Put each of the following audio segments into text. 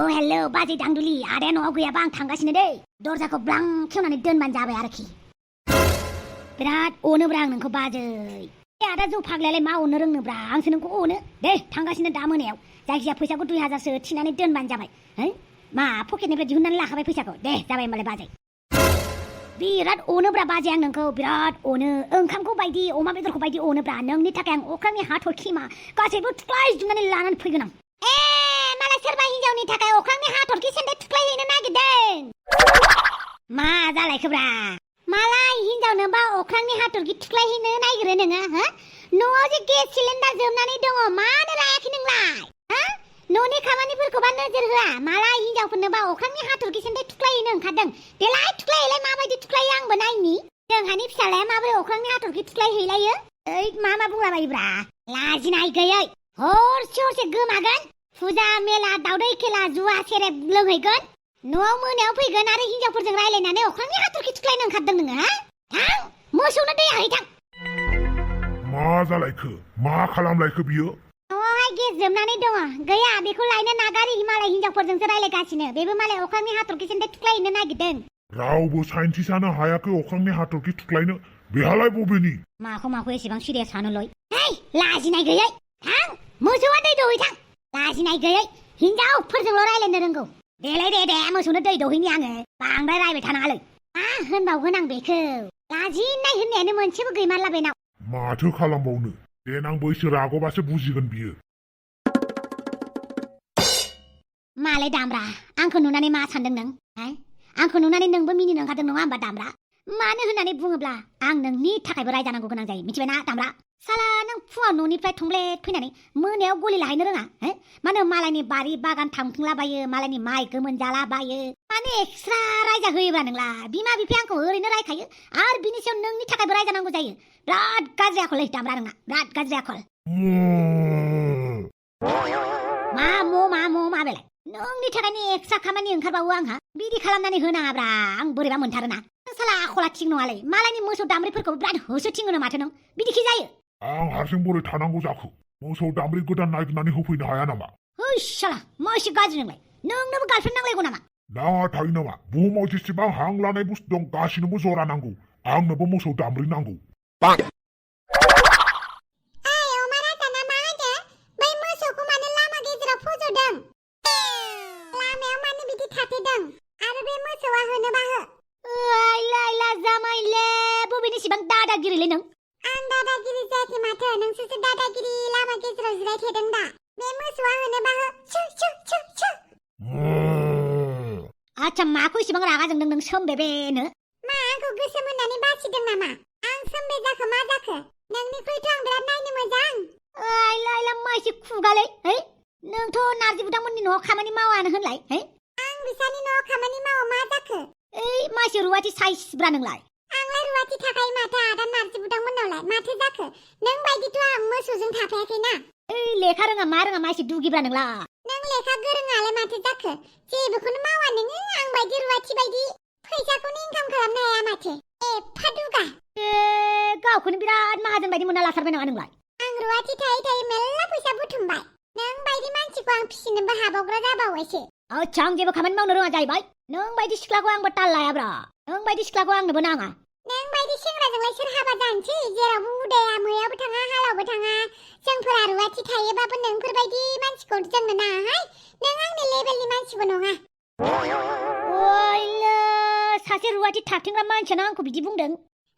hello बाजै दांदुलि आदाया न'आव गैयाबा आं थांगासिनो दै दरजाखौ ब्लां खेवनानै दोनबानो जाबाय आरोखि बिराद अनोब्रा आं नोंखौ बाजै आदा जौ फाग्लायालाय मा अननो रोंनोब्रा आंसो नोंखौ अनो दे थांगासिनो दा मोनायाव जायखिजाया फैसाखौ 2000सो थिनानै दोनबानो जाबाय मा पकेटनिफ्राय दिहुननानै लाखाबाय फैसाखौ दे जाबाय होमबालाय बाजै बिराद अनोब्रा बाजै आं नोंखौ बिराद अनो ओंखामखौ बायदि अमा बेदरखौ बायदि अनोब्रा नोंनि थाखाय आं अख्रांनि हाथरखि मा गासैबो थुख्लायजोबनानै लानानै फैगोन आं मालाय सोरबा हिनजावनि थाखाय अख्रांनि हाथरखि सेन्देल थुख्लायहैनो नागिरदों मा जालायखोब्रा मालाय हिनजावनोबा अख्रांनि हाथरखि थुख्लायहैनो नागिरो नोङो न'आव जे गेस सिलिन्डार जोबनानै दङ मानो लायाखै नोंलाय न'नि खामानिफोरखौबा नोजोर होआ मालाय हिनजावफोरनोबा अख्रांनि हाथरखि सेन्देल थुख्लायहैनो ओंखारदों देलाय थुख्लायहैलाय माबायदि थुख्लायो आंबो नायनि जोंहानि फिसालाया माबोरै अख्रांनि हाथरखि थुख्लायहैलायो मा बुंलाबायोब्रा लाजिनाय गैयै हरसे हरसे गोमागोन फुजा मेला दावदै खेला जुवा सेरेब लोंहैगोन न'आव मोनायाव फैगोन आरो हिनजावफोरजों रायलायनानै अख्रांनि हाथरखि थुख्लायनो ओंखारदों नोङो थां मोसौनो दै हैथां मा जालायखो मा खालामलायखो बियो न'आवहाय गेस जोबनानै दङ गैया बेखौ लायनो नागारि मालाय हिनजावफोरजोंसो रायलायगासिनो बेबो मालाय अख्रांनि हाथरखि सेन्देल थुख्लायहैनो नागिरदों रावबो साइन्टिस्टानो हायाखै अख्रांनि हाथरखि थुख्लायनो बेहालाय बबेनि माखौ एसेबां सिरियास सानोलय लाजिनाय गैयै थां मोसौआ दै दौहैथां लाजिनाय गैयै हिनजावफोरजोंल' रायलायनो रोंगौ देलाय दे मोसौनो दै दौहैनि आङो बांद्राय रायबाय थानाङालै मा होनबावगोन आं बेखौ लाजिनाय होननायानो मोनसेबो गैमारला बेनाव माथो खालामबावनो देनां बैसो रागबासो बुजिगोन बियो मालाय दामब्रा आंखौ नुनानै मा सानदों नों आंखौ नुनानै नोंबो मिनिनो ओंखारदों नङा होमबा दामब्रा मानो होननानै बुङोब्ला आं नोंनि थाखायबो रायजानांगौ गोनां जायो मिथिबायना दामब्रा साला नों फुङाव न'निफ्राय थंब्लेट फैनानै मोनायाव गलि लाहैनो रोङा मानो मालायनि बारि बागान थांथिंलाबायो मालायनि माइ गोमोन जालाबायो मानो एक्सट्रा रायजा होयोब्रा नोंला बिमा बिफाया आंखौ ओरैनो रायखायो आरो बिनि सायाव नोंनि थाखायबो रायजानांगौ जायो बिराद गाज्रि आखल दामब्रा नोंना बिराद गाज्रि आखल मा बेलाय नोंनि थाखायनो एक्सट्रा खामानि ओंखारबावो आंहा बिदि खालामनानै होनाङाब्रा आं बोरैबा मोनथारोना साला आखला थिग नङालै मालायनि मोसौ दामब्रिफोरखौ बिराद होसोथिङोनो माथो नों बिदिखि जायो आं हारसिं बोरै थानांगौ जाखो मोसौ दामब्रि गोदान नागिरनानै होफैनो हाया नामा साला मा एसे गाज्रि नोंलाय नोंनोबो गार्लफ्रेन्ड नांलायगौ नामा नाङा थायो नामा बुहुमाव जेसेबां हां लानाय बुस्थु दं गासिनोबो जरा नांगौ आंनोबो मोसौ दामब्रि नांगौ दादागिरिलै नों आं दादागिरि जायाखै माथो नोंसोरसो दादागिरि लामा गेजेराव जिरायथेदों दा बे मोसौआ होनोबा हो आच्छा माखौ इसेबां रागा जोंदों नों सोमबेबेनो मा आंखौ गोसोम होननानै बासिदों नामा आं सोमबे जाखो मा जाखो नोंनिख्रुइथ' आं बिराद नायनो मोजां लायला मा एसे खुगालै नोंथ' नारजि बुदांमोननि न'आव खामानि मावानो होनलाय आं बिसानि न'आव खामानि मावो मा जाखो मा एसे रुवाथि साइसब्रा नोंलाय आंलाय रुवाथि थाखायो माथो आदा नारजि बुदांमोननावलाय माथो जाखो नों बायदिथ' आं मोसौजों थाफायाखैना लेखा रोङा मा एसे दुगिब्रा नोंला नों लेखा गोरोङालाय माथो जाखो जेबोखौनो मावा नोङो आं बायदि रुवाथि बायदि फैसाखौनो इनकाम खालामनो हाया माथो एफा दुगा गावखौनो बिराद माहाजोन बायदि मोनना लाथारबाय नामा नोंलाय आं रुवाथि थायै मेल्ला फैसा बुथुमबाय नों बायदि मानसिखौ आं फिसिनोबो हाबावग्रा जाबावबायसो आच्छा आं जेबो खामानि मावनो रोङा जाहैबाय नों बायदि सिख्लाखौ आंबो ताल लायाब्रा नों बायदि सिख्लाखौ आंनोबो नाङा नों बायदि सेंग्राजोंलाय सोर हाबा जानोसै जेरावबो उदाया मैयावबो थाङा हालावबो थाङा जोंफोरा रुवाथि थायोबाबो नोंफोरबायदि मानसिखौ जोंनो नाङाहाय नों आंनि लेभेलनि मानसिबो नङा सासे रुवाथि थाबथिंग्रा मानसियानो आंखौ बिदि बुंदों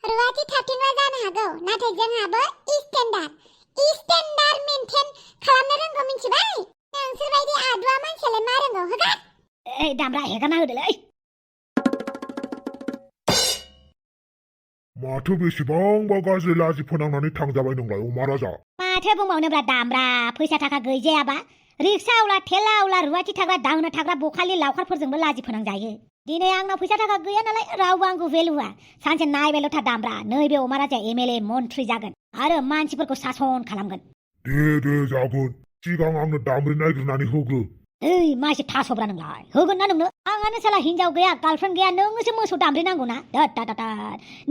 रुवाथि थाबथिंग्रा जानो हागौ नाथाय जोंहाबो स्टेन्डार्ड मेनटेन खालामनो रोंगौ मिथिबाय नोंसोरबायदि आदुवा मानसियालाय मा रोंगौ होगा दामब्रा हेगारना होदोलै माथो बेसेबांबा गाज्रि लाजि फोनांनानै थांजाबाय नोंलाय अमा राजा माथो बुंबावनोब्रा दामब्रा फैसा थाखा गैजायाबा रिक्सा आवला थेला आवला रुवाथि थाग्रा दाहोना थाग्रा बखालि लावखारफोरजोंबो लाजि फोनांजायो दिनै आंनाव फैसा थाखा गैया नालाय रावबो आंखौ भेलु होआ सानसे नायबायल' था दामब्रा नैबे अमा राजाया एमएलए मन्थ्रि जागोन आरो मानसिफोरखौ सासन खालामगोन दे जागोन सिगां आंनो दामब्रि नागिरनानै होग्रो मा एसे थास'ब्रा नोंलाय होगोन ना नोंनो आंहानो साला हिनजाव गैया गार्लफ्रेन्ड गैया नोंसो मोसौ दामब्रि नांगौ ना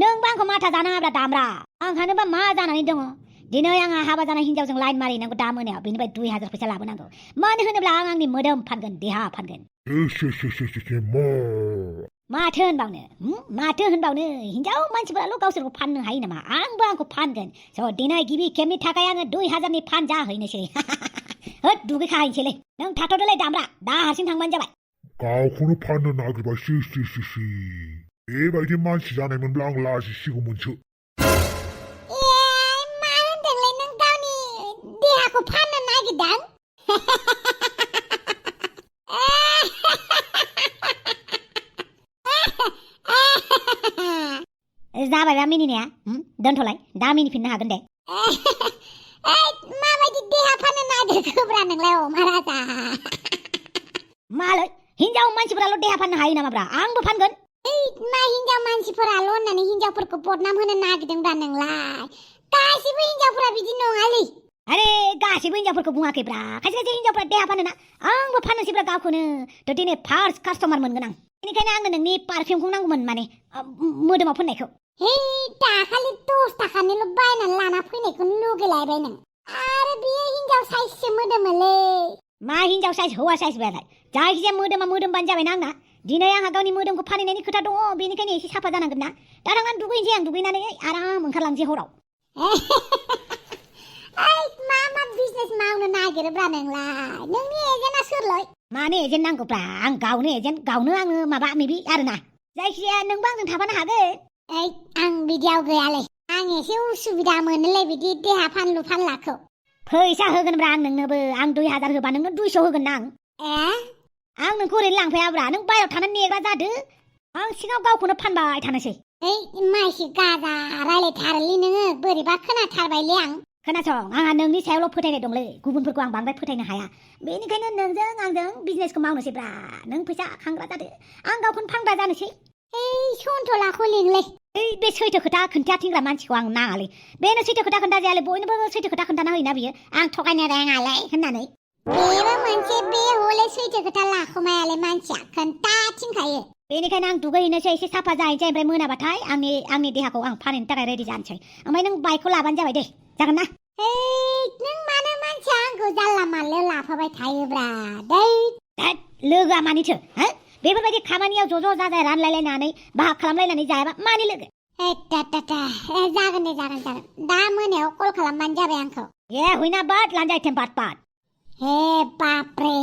नोंबा आंखौ माथा जानाङाब्रा दामब्रा आंहानोबा मा जानानै दङ दिनै आंहा हाबा जानाय हिनजावजों लाइन मारिनांगौ दा मोनायाव बेनिफ्राय 2000 फैसा लाबोनांगौ मानो होनोब्ला आं आंनि मोदोम फानगोन देहा फानगोन माथो होनबावनो हिनजाव मानसिफोराल' गावसोरखौ फाननो हायो नामा आंबो आंखौ फानगोन स' दिनै गिबि खेबनि थाखाय आङो 2000 नि फानजाहैनोसै होद दुगैखाहैनोसैलै नों थाथ'दोलै दामब्रा दा हारसिं थांबानो जाबाय गावखौनो फाननो नागिरबाय सि बेबायदि मानसि जानायमोनब्ला आं लाजिसिगौमोनसो मा होनदोंलै नों गावनि देहाखौ फाननो नागिरदों जाबायबा मिनिनाया दोनथ'लाय दा मिनिफिननो हागोन दे माबायदि देहा फाननो नागिरखोब्रा नोंलाय अमा राजा मालै हिनजाव मानसिफोराल' देहा फाननो हायो नामाब्रा आंबो फानगोन मा हिनजाव मानसिफोराल' होननानै हिनजावफोरखौ बदनाम होनो नागिरदोंब्रा नोंलाय गासिबो हिनजावफोरा बिदि नङालै अरे गासिबो हिनजावफोरखौ बुङाखैब्रा खायसे खायसे हिनजावफोरा देहा फानोना आंबो फाननोसैब्रा गावखौनो थ' दिनै फार्स्ट कास्टमार मोनगोन आं बेनिखायनो आंनो नोंनि पारफिउमखौ नांगौमोन माने मोदोमाव फोननायखौ दाखालि 10 थाखानिल' बायनानै लाना फैनायखौ लुगैलायबाय नों आरो बियो हिनजाव साइजसो मोदोमोलै मा हिनजाव साइज हौवा साइज बेलाय जायखिजाया मोदोमा मोदोमबानो जाबायना आंना दिनै आंहा गावनि मोदोमखौ फानहैनायनि खोथा दङ बेनिखायनो एसे साफा जानांगोन ना दा थांनानै दुगैनोसै आं दुगैनानै आराम ओंखारलांसै हराव मा बिजनेस मावनो नागिरोब्रा नोंलाय नोंनि एजेन्टआ सोरलै मानो एजेन्ट नांगौब्रा आं गावनो एजेन्ट गावनो आङो माबा मेबि आरोना जायखिजाया नोंबो आंजों थाफानो हागोन आं बिदियाव गैयालै आं एसे उसुबिदा मोनोलै बिदि देहा फानलु फानलाखौ फैसा होगोनब्रा आं नोंनोबो आं 2000 होबा नोंनो 200 होगोन ना आं नोंखौ ओरैनो लांफायाब्रा नों बायराव थानानै नेग्रा जादो आं सिगाङाव गावखौनो फानबाय थानोसै माइसि गाजा रायलायथारोलै नोङो बोरैबा खोनाथारबायलै आं खोनासं आंहा नोंनि सायावल' फोथायनाय दंलै गुबुनफोरखौ आं बांद्राय फोथायनो हाया बेनिखायनो नोंजों आंजों बिजनेसखौ मावनोसैब्रा नों फैसा खांग्रा जादो आं गावखौनो फानग्रा जानोसै सन्थलाखौ लिंलै बे सैथो खोथा खोन्थाथिंग्रा मानसिखौ आं नाङालै बेनो सैथो खोथा खोन्था जायालै बयनोबो सैथो खोथा खोन्थाना होयोना बियो आं थगायनो रोङालै होननानै बेबो मोनसे बे हले सैथो खोथा लाखुमायालै मानसिया खोन्थाथिंखायो बेनिखायनो आं दुगैहैनोसै एसे साफा जाहैनोसै ओमफ्राय मोनाबाथाय आंनि देहाखौ आं फानहैनो थाखाय रेडि जानोसै ओमफ्राय नों बाइकखौ लाबानो जाबाय दे जागोन ना नों मानो मानसिया आंखौ जानला मानलायाव लाफाबाय थायोब्रा लोगोआ मानिथो बेफोरबायदि खामानियाव ज' जाजाय रानलायलायनानै बाहाग खालामलायनानै जायाबा मानि लोगो जागोन दे जागोन दा मोनायाव कल खालामबानो जाबाय आंखौ हुइना बाट लान्जाय थेम पाट हे बापरे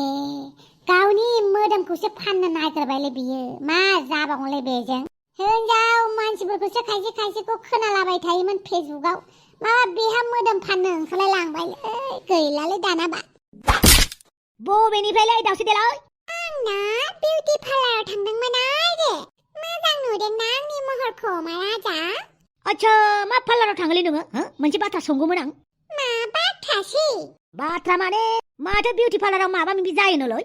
गावनि मोदोमखौसो फाननो नागिरबायलै बियो मा जाबावलै बेजों हिनजाव मानसिफोरखौसो खायसे खायसेखौ खोनालाबाय थायोमोन फेसबुकआव माबा बेहा मोदोम फाननो ओंखारलाय लांबायलै गैलालै दानाबा बबेनिफ्रायलै दावसो देलाय आंना बिउटि पार्लाराव थांदोंमोन आरो मोजां नुदोंना आंनि महरखौ मा राजा आच्छा मा पार्लाराव थाङोलै नोङो मोनसे बाथ्रा सोंगौमोन आं मा बाथ्रासै बाथ्रा माने माथो बिउटि पार्लाराव माबा माबि जायोनोलै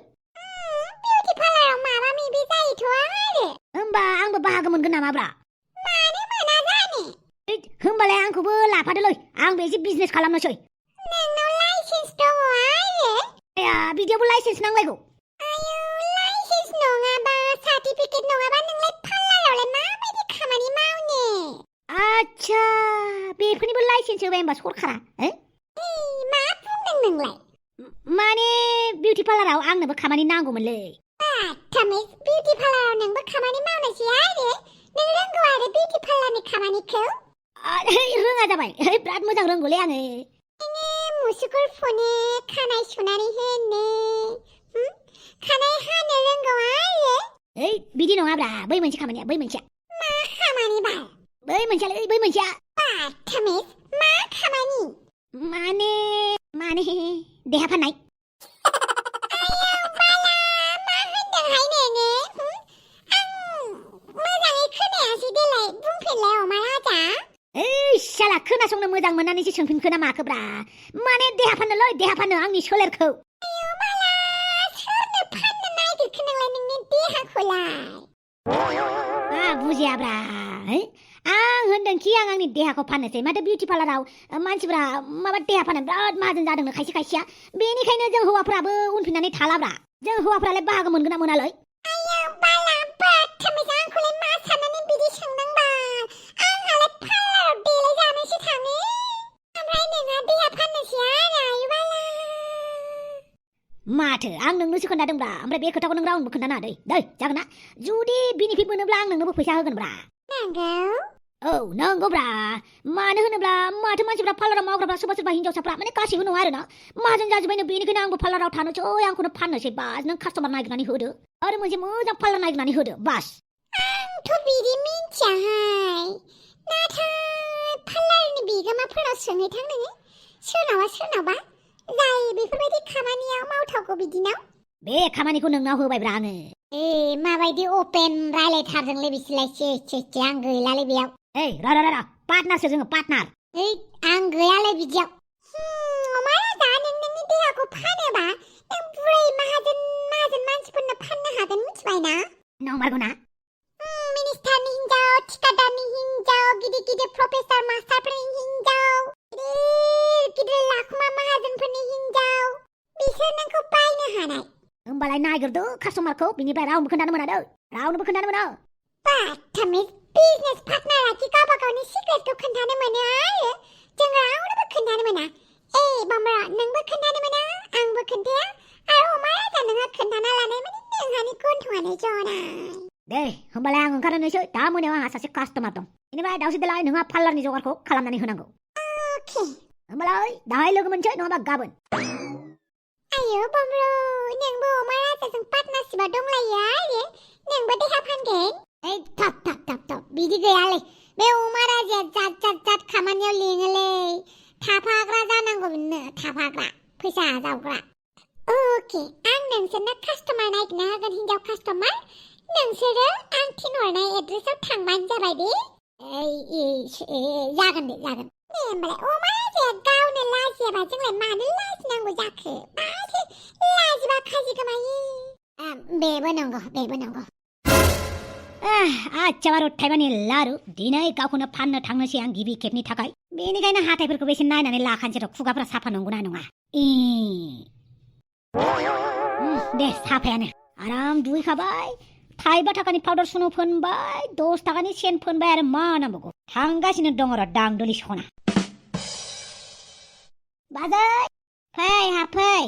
बिउटि पार्लाराव माबा माबि जायोथ' आरो होमबा आंबो बाहागो मोनगोन नामाब्रा मानो मोना जानो होमबालाय आंखौबो लाफादोलै आंबो एसे बिजनेस खालामनोसै नोंनाव लाइसेन्स दङ आरो बिदियावबो लाइसेन्स नांलायगौ लाइसेन्स नङाबा सार्टिफिकेट नङाबा नोंलाय पार्लारावलाय माबायदि खामानि मावनो आच्छा बेफोरनिबो लाइसेन्स होबाय होमबा सरखारा मा बुंदों नोंलाय माने बिउटि पार्लाराव आंनोबो खामानि नांगौमोनलै बिउटि पार्लाराव नोंबो खामानि मावनोसै आरो नों रोंगौ आरो बिउटि पार्लारनि खामानिखौ रोङा जाबाय बिराद मोजां रोंगौलै आङो मुसुगुर फुनो खानाय सुनानै होनो खानाय हानो रोंगौ आरो बिदि नङाब्रा बै मोनसे खामानिया बै मोनसेया मा खामानि बा बै मोनसेया मा खामानि माने देहा फाननाय मा होनदोंहाय नोङो आं मोजाङै खोनायासै देलाय बुंफिनलाय अमा राजा साला खोनासंनो मोजां मोननानैसो सोंफिनखो ना माखोब्रा माने देहा फाननो आंनि सोलेरखौ सोरनो फाननो नागिरखो नोंलाय नोंनि देहाखौलाय बुजियाब्रा आं होनदोंखि आं आंनि देहाखौ फाननोसै माथो बिउटि पार्लाराव मानसिफ्रा माबा देहा फाननो बिराद माहाजोन जादोंनो खायसे खायसेया बेनिखायनो जों हौवाफ्राबो उनफिननानै थालाब्रा जों हौवाफ्रालाय बाहागो मोनगोन ना मोनालै आंखौलाय मा साननानै बिदि सोंनांबाय आंहालाय पार्लाराव देलाय जानोसो थाङो ओमफ्राय नोंहा माथो आं नोंनोसो खोन्थादोंब्रा ओमफ्राय बे खोथाखौ नों रावनोबो खोन्थाना दै जागोन ना जुदि बेनिफिट मोनोब्ला आं नोंनोबो फैसा होगोनब्रा नंगौ औ नंगौब्रा मानो होनोब्ला माथो मानसिफ्रा पार्लाराव मावग्राफ्रा सोरबा हिनजावसाफ्रा माने गासिबो नङा आरोना माहाजोन जाजोब्बायनो बेनिखायनो आंबो पार्लाराव थानोसै आंखौनो फाननोसै बास नों कास्टमार नागिरनानै होदो आरो मोनसे मोजां पार्लार नागिरनानै होदो बास आंथ' बिदि मिन्थियाहाय नाथाय पार्लारनि बिगोमाफोराव सोंहैथां नोङो सोरनावबा जाय बेफोरबायदि खामानियाव मावथावगौ बिदिनाव बे खामानिखौ नोंनाव होबायब्रा आङो माबायदि अपेन रायलायथारदोंलै बिसोरलाय से आं गैलालै बेयाव रा पार्टनारसो जोङो पार्टनार आं गैयालै बिदियाव अमा राजा नों नोंनि देहाखौ फानोबा नों बुरै माहाजोन मानसिफोरनो फाननो हागोन मिथिबायना नंमारगौ ना मिनिस्टारनि हिनजाव थिकादारनि हिनजाव गिदिर प्रफेसर मास्टारफोरनि हिनजाव गिदिर लाखुमा माहाजोनफोरनि हिनजाव बिसोर नोंखौ बायनो हानाय होमबालाय नागिरदो कास्टमारखौ बिनिफ्राय रावनोबो खोन्थानो मोना रावनोबो खोन्थानो मोना बाथामिज बिजनेस पार्टनाराखि गावबा गावनि सिक्रेटखौ खोन्थानो मोनो आरो जों रावनोबो खोन्थानो मोना बामरा नोंबो खोन्थानो मोना आंबो खोन्थाया आरो अमा राजा नोंहा खोन्थाना लानाय माने नोंहानि गन्थङानो जनाय दे होमबालाय आं ओंखारनोसै दा मोनायाव आंहा सासे कास्टमार दं बेनिफ्राय दावसे देलाय नोंहा पार्लारनि जगारखौ खालामनानै होनांगौ अके होमबालाय दाहाय लोगो मोनसै नङाबा गाबोन आयो बामरो नोंबो अमा राजाजों पार्टनारशिपआव दंलायो आरो नोंबो देहा फानगोन थाब बिदि गैयालै बे अमा राजाया जात खामानियाव लिङोलै थाफाग्रा जानांगौ बिनो थाफाग्रा फैसा जावग्रा अके आं नोंसोरनो कास्टमार नागिरना होगोन हिनजाव कास्टमार नोंसोरो आं थिनहरनाय एड्रेसाव थांबानो जाबाय दे जागोन दे होमबालाय अमा राजाया गावनो लाजियाबा जोंलाय मानो लाजिनांगौ जाखो माथो लाजिबा खाजि गोमायो बेबो नंगौ आच्छा बारु थाइबानि लारु दिनै गावखौनो फाननो थांनोसै आं गिबि खेबनि थाखाय बेनिखायनो हाथायफोरखौ एसे नायनानै लाखानोसै र' खुगाफ्रा साफा नंगौना नङा दे साफायानो आराम दुगैखाबाय थाइबा थाखानि पाउडार सुनु फोनबाय 10 थाखानि सेन फोनबाय आरो मा नांबावगौ थांगासिनो दङ र' दांदुलि सना बाजै फै हाबफै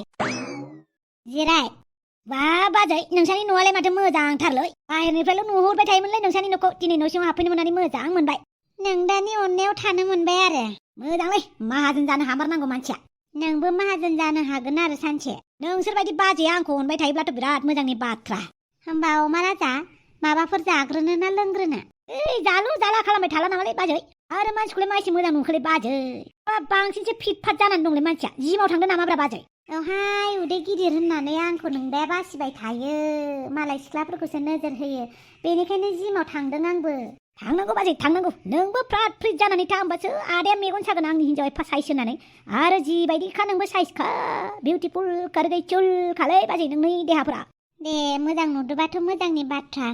जिराय बा बाजै नोंसानि न'आलाय माथो मोजांथारलै बाहेरनिफ्रायल' नुहरबाय थायोमोनलै नोंसानि न'खौ दिनै न'सिङाव हाबफैनो मोननानै मोजां मोनबाय नों दानि अननायाव थानो मोनबाय आरो मोजांलै माहाजोन जानो हामारनांगौ मानसिया नोंबो माहाजोन जानो हागोन आरो सानसे नोंसोरबायदि बाजैया आंखौ अनबाय थायोब्लाथ' बिराद मोजांनि बाथ्रा होमबा अमा राजा माबाफोर जाग्रोनो ना लोंग्रोनो जालु जाला खालामबाय थाला नामालै बाजै आरो मानसिखौलाय मा एसे मोजां नंखोलै बाजै बांसिनसो फिट फाट जानानै दंलै मानसिया जिमाव थांदों नामाब्रा बाजै औहाय उदै गिदिर होननानै आंखौ नोंदाया बासिबाय थायो मालाय सिख्लाफोरखौसो नोजोर होयो बेनिखायनो जिमाव थांदों आंबो थांनांगौ बाजै थांनांगौ नोंबो फ्रात फ्रिट जानानै था होमबासो आदाया मेगन सागोन आंनि हिनजाव एफा साइज होनानै आरो जिबायदिखा नोंबो साइजखा बिउटिफुल करगै चुल खालै बाजै नोंनि देहाफोरा दे मोजां नुदोबाथ' मोजांनि बाथ्रा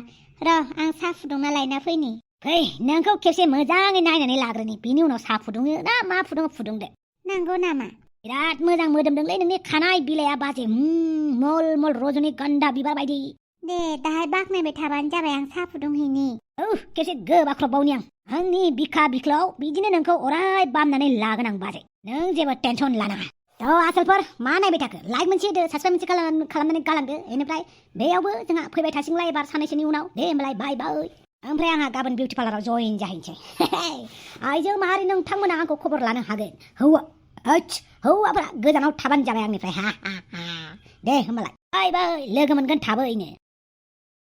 र' आं साहा फुदुंना लायना फैनि फै नोंखौ खेबसे मोजाङै नायनानै लाग्रोनि बिनि उनाव साहा फुदुङो ना मा फुदुंदो नांगौ नामा बिराद मोजां मोदोमदोंलै नोंनि खानाय बिलाइया बाजै मल मल रजनी गन्धा बिबार बायदि दे दाहाय बाखनायबाय थाबानो जाबाय आं साहा फुदुंहैनि खेबसे गोबाख्रबबावनि आंनि बिखा बिख्लाव बिदिनो नोंखौ अराय बामनानै लागोन आं बाजै नों जेबो टेनसन लानाङा थ' आसोलफोर मा नायबाय थाखो लाइक मोनसे होदो साबसक्राइब मोनसे खालामनानै गालांदो बेनिफ्राय बेयावबो जोंहा फैबाय थासिगोनलाय एबार साननैसोनि उनाव दे होमबालाय बाय ओमफ्राय आंहा गाबोन बिउटि पार्लाराव जइन जाहैनोसै आइजो माहारि नोंथांमोना आंखौ खबर लानो हागोन हौवाफोरा गोजानाव थाबानो जाबाय आंनिफ्राय दे होमबालाय बाय लोगो मोनगोन थाबैनो